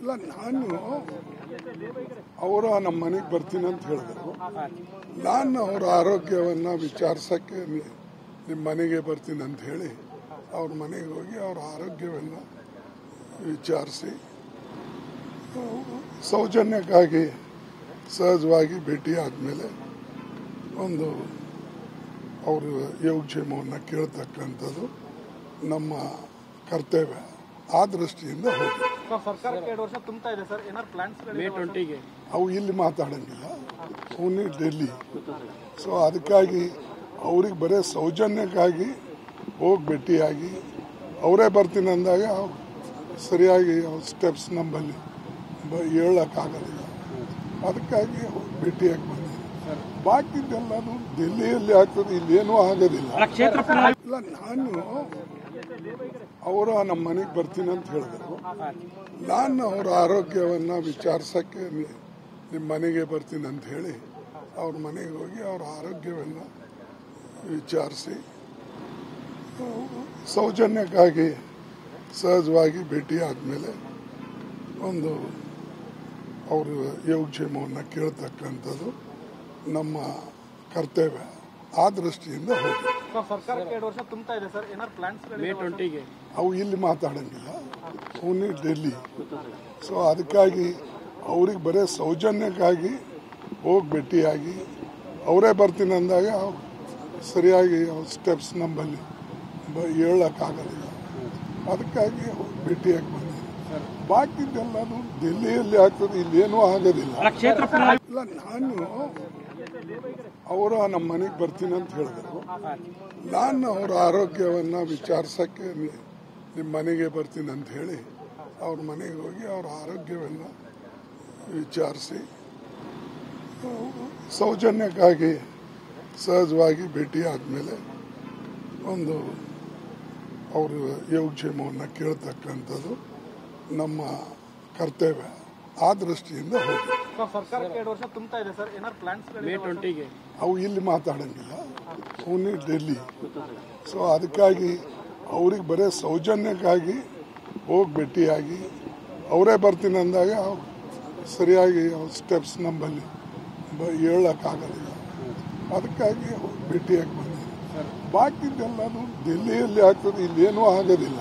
ಇಲ್ಲ, ನಾನು ಅವರು ನಮ್ಮ ಮನೆಗೆ ಬರ್ತೀನಿ ಅಂತ ಹೇಳಿದ್ರು. ನಾನು ಅವರ ಆರೋಗ್ಯವನ್ನು ವಿಚಾರಿಸೋಕ್ಕೆ ನಿಮ್ಮ ಮನೆಗೆ ಬರ್ತೀನಿ ಅಂತ ಹೇಳಿ ಅವ್ರ ಮನೆಗೆ ಹೋಗಿ ಅವ್ರ ಆರೋಗ್ಯವನ್ನು ವಿಚಾರಿಸಿ ಸೌಜನ್ಯಕ್ಕಾಗಿ ಸಹಜವಾಗಿ ಭೇಟಿ ಆದಮೇಲೆ ಒಂದು ಅವರು ಯೋಗಕ್ಷೇಮವನ್ನು ಕೇಳ್ತಕ್ಕಂಥದ್ದು ನಮ್ಮ ಕರ್ತವ್ಯ. ಆ ದೃಷ್ಟಿಯಿಂದ ಹೋಗಿ ಅವು ಇಲ್ಲಿ ಮಾತಾಡಂಗಿಲ್ಲ, ಅವನೇ ಡೆಲ್ಲಿ. ಸೊ ಅದಕ್ಕಾಗಿ ಅವ್ರಿಗೆ ಬರೀ ಸೌಜನ್ಯಕ್ಕಾಗಿ ಹೋಗಿ ಭೇಟಿಯಾಗಿ ಅವರೇ ಬರ್ತೀನಿ ಅಂದಾಗ ಸರಿಯಾಗಿ ಸ್ಟೆಪ್ಸ್ ನಮ್ಮಲ್ಲಿ ಹೇಳಕ್ಕಾಗಲಿಲ್ಲ. ಅದಕ್ಕಾಗಿ ಭೇಟಿಯಾಗಿ ಬಂದೆ. ಬಾಕಿದ್ದೆಲ್ಲನೂ ಡೆಲ್ಲಿಯಲ್ಲಿ ಆಗ್ತದೆ, ಇಲ್ಲೇನೂ ಆಗೋದಿಲ್ಲ. ಇಲ್ಲ, ನಾನು ಅವರು ನಮ್ಮ ಮನೆಗೆ ಬರ್ತೀನಿ ಅಂತ ಹೇಳಿದ್ರು. ನಾನು ಅವರ ಆರೋಗ್ಯವನ್ನು ವಿಚಾರಿಸೋಕ್ಕೆ ನಿಮ್ಮ ಮನೆಗೆ ಬರ್ತೀನಿ ಅಂತ ಹೇಳಿ ಅವ್ರ ಮನೆಗೆ ಹೋಗಿ ಅವ್ರ ಆರೋಗ್ಯವನ್ನು ವಿಚಾರಿಸಿ ಸೌಜನ್ಯಕ್ಕಾಗಿ ಸಹಜವಾಗಿ ಭೇಟಿ ಆದಮೇಲೆ ಒಂದು ಅವರು ಯೋಗಕ್ಷೇಮವನ್ನು ಕೇಳ್ತಕ್ಕಂಥದ್ದು ನಮ್ಮ ಕರ್ತವ್ಯ. ಆ ದೃಷ್ಟಿಯಿಂದ ಹೋಗಿ ಅವು ಇಲ್ಲಿ ಮಾತಾಡಂಗಿಲ್ಲ, ಅವನೇ ಡೆಲ್ಲಿ. ಸೊ ಅದಕ್ಕಾಗಿ ಅವ್ರಿಗೆ ಬರೀ ಸೌಜನ್ಯಕ್ಕಾಗಿ ಹೋಗಿ ಭೇಟಿಯಾಗಿ ಅವರೇ ಬರ್ತೀನಿ ಅಂದಾಗ ಸರಿಯಾಗಿ ಸ್ಟೆಪ್ಸ್ ನಮ್ಮಲ್ಲಿ ಹೇಳಕ್ಕಾಗಲಿಲ್ಲ. ಅದಕ್ಕಾಗಿ ಭೇಟಿಯಾಗಿ ಬಂದೆ. ಬಾಕಿದ್ದೆಲ್ಲನೂ ಡೆಲ್ಲಿಯಲ್ಲಿ ಆಗ್ತದೆ, ಇಲ್ಲೇನೂ ಆಗೋದಿಲ್ಲ. ಇಲ್ಲ, ನಾನು ಅವರು ನಮ್ಮ ಮನೆಗೆ ಬರ್ತೀನಿ ಅಂತ ಹೇಳಿದ್ರು. ನಾನು ಅವರ ಆರೋಗ್ಯವನ್ನು ವಿಚಾರಿಸೋಕ್ಕೆ ನಿಮ್ಮ ಮನೆಗೆ ಬರ್ತೀನಿ ಅಂತ ಹೇಳಿ ಅವ್ರ ಮನೆಗೆ ಹೋಗಿ ಅವ್ರ ಆರೋಗ್ಯವನ್ನು ವಿಚಾರಿಸಿ ಸೌಜನ್ಯಕ್ಕಾಗಿ ಸಹಜವಾಗಿ ಭೇಟಿ ಆದಮೇಲೆ ಒಂದು ಅವರು ಯೋಗಕ್ಷೇಮವನ್ನು ಕೇಳ್ತಕ್ಕಂಥದ್ದು ನಮ್ಮ ಕರ್ತವ್ಯ. ಆ ದೃಷ್ಟಿಯಿಂದ ಹೋಗಿ ಅವು ಇಲ್ಲಿ ಮಾತಾಡಂಗಿಲ್ಲ, ಅವನೇ ಡೆಲ್ಲಿ. ಸೊ ಅದಕ್ಕಾಗಿ ಅವ್ರಿಗೆ ಬರೀ ಸೌಜನ್ಯಕ್ಕಾಗಿ ಹೋಗಿ ಭೇಟಿಯಾಗಿ ಅವರೇ ಬರ್ತೀನಿ ಅಂದಾಗ ಸರಿಯಾಗಿ ಸ್ಟೆಪ್ಸ್ ನಮ್ಮಲ್ಲಿ ಹೇಳಕ್ಕಾಗಲಿಲ್ಲ. ಅದಕ್ಕಾಗಿ ಭೇಟಿಯಾಗಿ ಬಂದೆ. ಬಾಕಿದ್ದೆಲ್ಲನೂ ಡೆಲ್ಲಿಯಲ್ಲಿ ಆಗ್ತದೆ, ಇಲ್ಲೇನೂ ಆಗೋದಿಲ್ಲ.